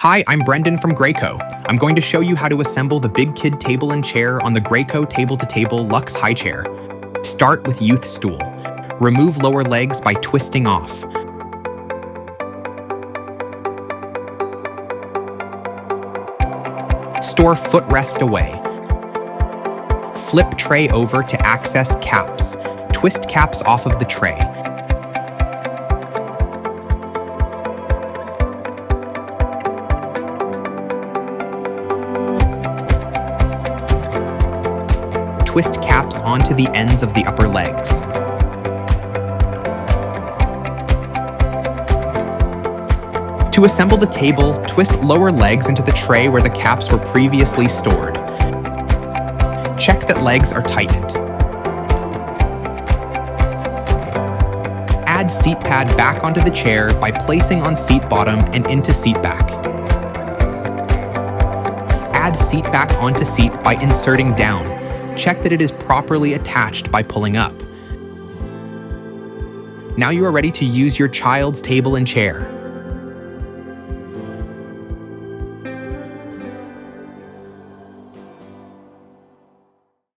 Hi, I'm Brendan from Graco. I'm going to show you how to assemble the big kid table and chair on the Graco Table2Table Lux Highchair. Start with youth stool. Remove lower legs by twisting off. Store footrest away. Flip tray over to access caps. Twist caps off of the tray. Twist caps onto the ends of the upper legs. To assemble the table, twist lower legs into the tray where the caps were previously stored. Check that legs are tightened. Add seat pad back onto the chair by placing on seat bottom and into seat back. Add seat back onto seat by inserting down. Check that it is properly attached by pulling up. Now you are ready to use your child's table and chair.